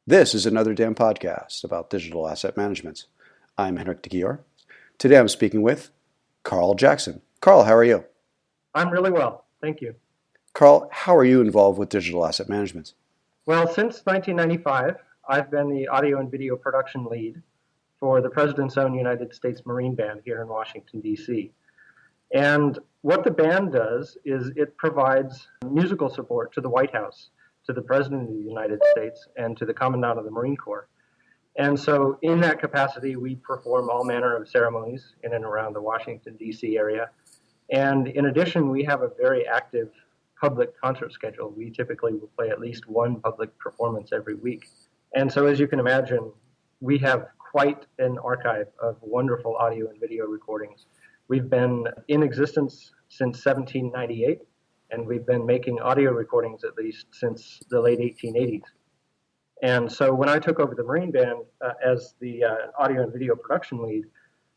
This is another damn podcast about digital asset management. I'm Henrik de Gior. Today I'm speaking with Karl Jackson. Karl, how are you? I'm really well, thank you. Karl, how are you involved with digital asset management? Well, since 1995, I've been the audio and video production lead for the President's Own United States Marine Band here in Washington, D.C. And what the band does is it provides musical support to the White House, to the President of the United States, and to the Commandant of the Marine Corps. And so in that capacity, we perform all manner of ceremonies in and around the Washington, D.C. area. And in addition, we have a very active public concert schedule. We typically will play at least one public performance every week. And so as you can imagine, we have quite an archive of wonderful audio and video recordings. We've been in existence since 1798, and we've been making audio recordings at least since the late 1880s. And so when I took over the Marine Band as the audio and video production lead,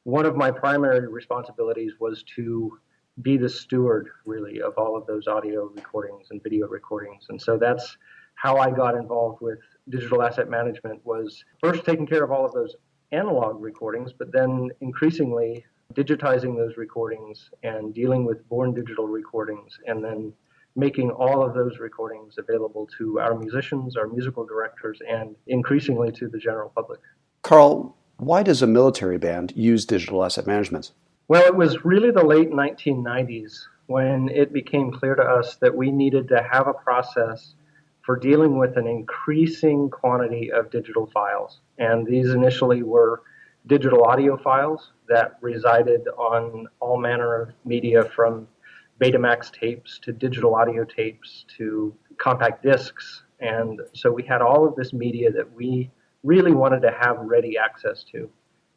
one of my primary responsibilities was to be the steward, really, of all of those audio recordings and video recordings. And so that's how I got involved with digital asset management, was first taking care of all of those analog recordings, but then increasingly digitizing those recordings and dealing with born digital recordings, and then making all of those recordings available to our musicians, our musical directors, and increasingly to the general public. Karl, why does a military band use digital asset management? Well, it was really the late 1990s when it became clear to us that we needed to have a process for dealing with an increasing quantity of digital files. And these initially were digital audio files that resided on all manner of media, from Betamax tapes to digital audio tapes to compact discs. And so we had all of this media that we really wanted to have ready access to.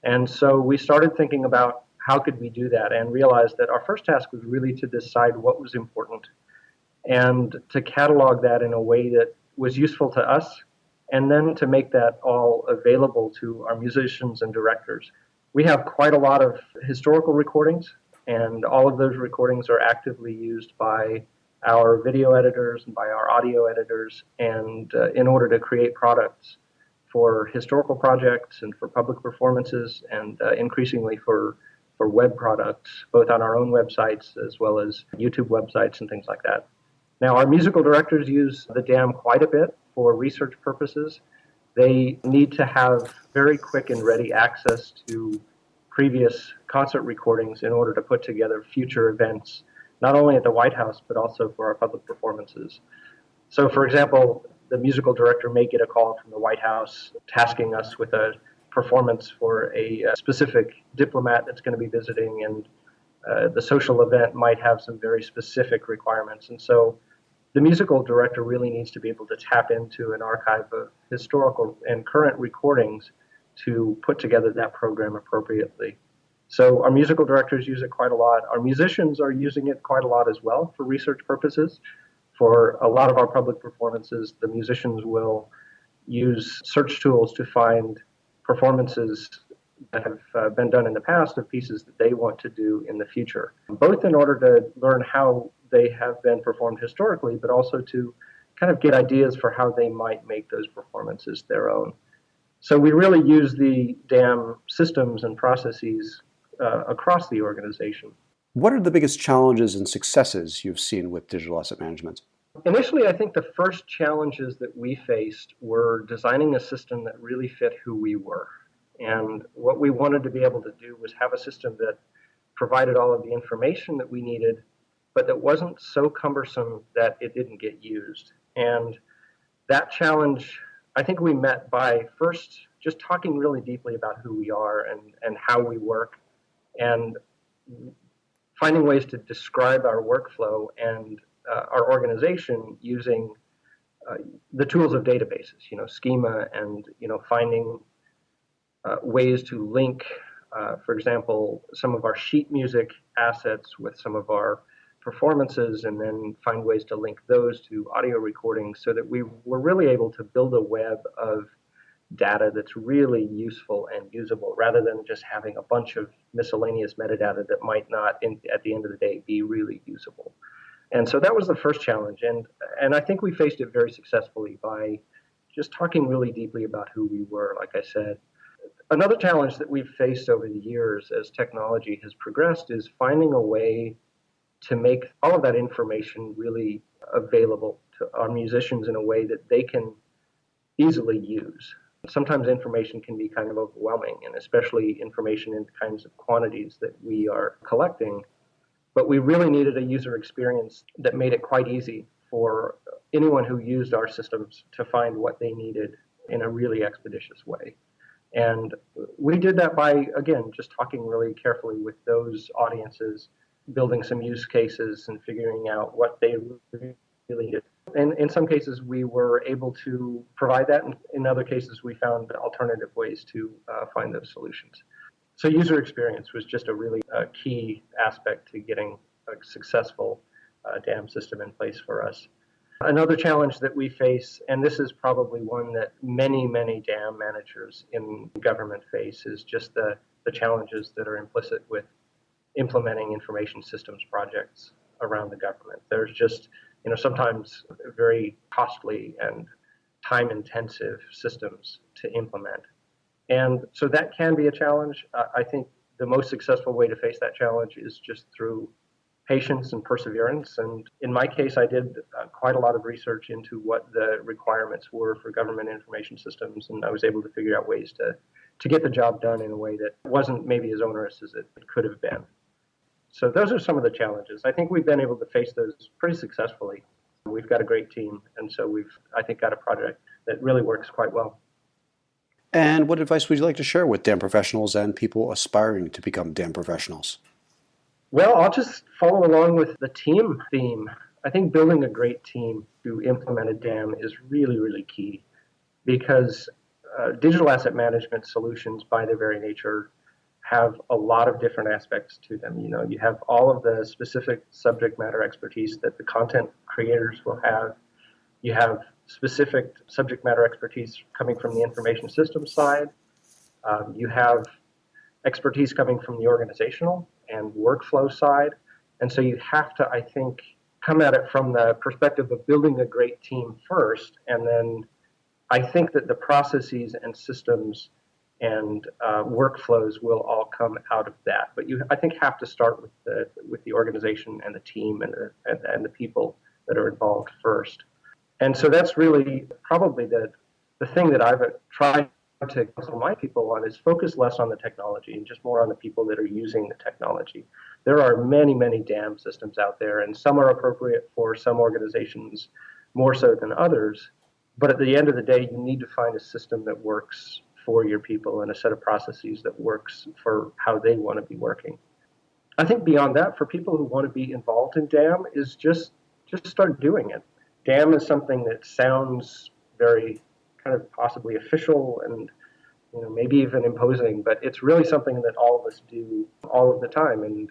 And so we started thinking about how could we do that, and realized that our first task was really to decide what was important and to catalog that in a way that was useful to us, and then to make that all available to our musicians and directors. We have quite a lot of historical recordings, and all of those recordings are actively used by our video editors and by our audio editors, and in order to create products for historical projects and for public performances, and increasingly for web products, both on our own websites as well as YouTube websites and things like that. Now, our musical directors use the DAM quite a bit for research purposes. They need to have very quick and ready access to previous concert recordings in order to put together future events, not only at the White House, but also for our public performances. So, for example, the musical director may get a call from the White House tasking us with a performance for a specific diplomat that's going to be visiting, and the social event might have some very specific requirements. And so the musical director really needs to be able to tap into an archive of historical and current recordings to put together that program appropriately. So our musical directors use it quite a lot. Our musicians are using it quite a lot as well for research purposes. For a lot of our public performances, the musicians will use search tools to find performances that have been done in the past of pieces that they want to do in the future, both in order to learn how they have been performed historically, but also to kind of get ideas for how they might make those performances their own. So we really use the DAM systems and processes across the organization. What are the biggest challenges and successes you've seen with digital asset management? Initially, I think the first challenges that we faced were designing a system that really fit who we were. And what we wanted to be able to do was have a system that provided all of the information that we needed, but that wasn't so cumbersome that it didn't get used. And that challenge, I think we met by first just talking really deeply about who we are and how we work, and finding ways to describe our workflow and our organization using the tools of databases, schema, and finding ways to link, for example, some of our sheet music assets with some of our performances, and then find ways to link those to audio recordings, so that we were really able to build a web of data that's really useful and usable, rather than just having a bunch of miscellaneous metadata that might not, at the end of the day, be really usable. And so that was the first challenge, and I think we faced it very successfully by just talking really deeply about who we were, like I said. Another challenge that we've faced over the years as technology has progressed is finding a way to make all of that information really available to our musicians in a way that they can easily use. Sometimes information can be kind of overwhelming, and especially information in the kinds of quantities that we are collecting. But we really needed a user experience that made it quite easy for anyone who used our systems to find what they needed in a really expeditious way. And we did that by, again, just talking really carefully with those audiences, building some use cases and figuring out what they really did. And in some cases, we were able to provide that. And in other cases, we found alternative ways to find those solutions. So user experience was just a really key aspect to getting a successful DAM system in place for us. Another challenge that we face, and this is probably one that many, many DAM managers in government face, is just the challenges that are implicit with implementing information systems projects around the government. There's just, sometimes very costly and time-intensive systems to implement. And so that can be a challenge. I think the most successful way to face that challenge is just through patience and perseverance. And in my case, I did quite a lot of research into what the requirements were for government information systems, and I was able to figure out ways to get the job done in a way that wasn't maybe as onerous as it could have been. So those are some of the challenges. I think we've been able to face those pretty successfully. We've got a great team, and so we've, I think, got a project that really works quite well. And what advice would you like to share with DAM professionals and people aspiring to become DAM professionals? Well, I'll just follow along with the team theme. I think building a great team to implement a DAM is really, really key, because digital asset management solutions, by their very nature, have a lot of different aspects to them. You have all of the specific subject matter expertise that the content creators will have. You have specific subject matter expertise coming from the information systems side. You have expertise coming from the organizational and workflow side. And so you have to, I think, come at it from the perspective of building a great team first. And then I think that the processes and systems and workflows will all come out of that. But you, I think, have to start with the organization and the team and the people that are involved first. And so that's really probably the thing that I've tried to counsel my people on, is focus less on the technology and just more on the people that are using the technology. There are many, many DAM systems out there, and some are appropriate for some organizations more so than others. But at the end of the day, you need to find a system that works for your people and a set of processes that works for how they want to be working. I think beyond that, for people who want to be involved in DAM, is just start doing it. DAM is something that sounds very kind of possibly official and maybe even imposing, but it's really something that all of us do all of the time. And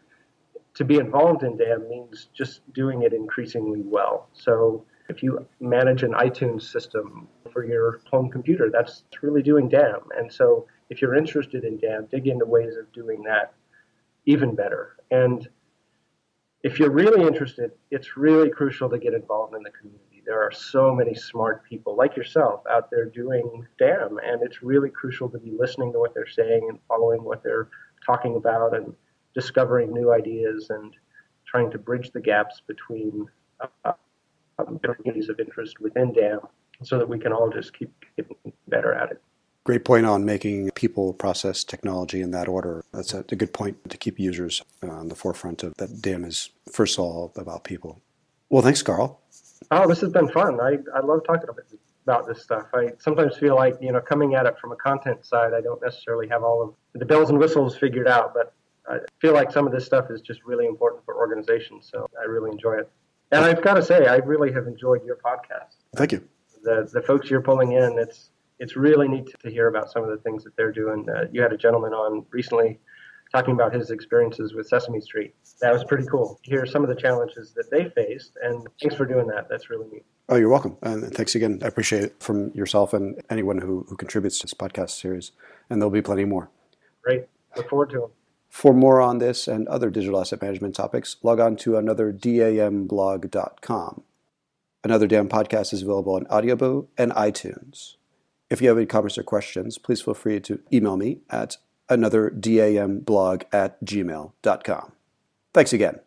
to be involved in DAM means just doing it increasingly well. So if you manage an iTunes system for your home computer, that's really doing DAM. And so if you're interested in DAM, dig into ways of doing that even better. And if you're really interested, it's really crucial to get involved in the community. There are so many smart people like yourself out there doing DAM, and it's really crucial to be listening to what they're saying and following what they're talking about and discovering new ideas and trying to bridge the gaps between different communities of interest within DAM so that we can all just keep getting better at it. Great point on making people, process, technology in that order. That's a good point to keep users on the forefront of that. DAM is first of all about people. Well, thanks, Karl. Oh, this has been fun. I love talking about this stuff. I sometimes feel like, coming at it from a content side, I don't necessarily have all of the bells and whistles figured out, but I feel like some of this stuff is just really important for organizations, so I really enjoy it. And I've got to say, I really have enjoyed your podcast. Thank you. The folks you're pulling in, it's really neat to hear about some of the things that they're doing. You had a gentleman on recently talking about his experiences with Sesame Street. That was pretty cool to hear some of the challenges that they faced, and thanks for doing that. That's really neat. Oh, you're welcome. And thanks again. I appreciate it from yourself and anyone who contributes to this podcast series. And there'll be plenty more. Great. Look forward to them. For more on this and other digital asset management topics, log on to anotherdamblog.com. Another Dam podcast is available on Audioboo and iTunes. If you have any comments or questions, please feel free to email me at anotherdamblog@gmail.com. Thanks again.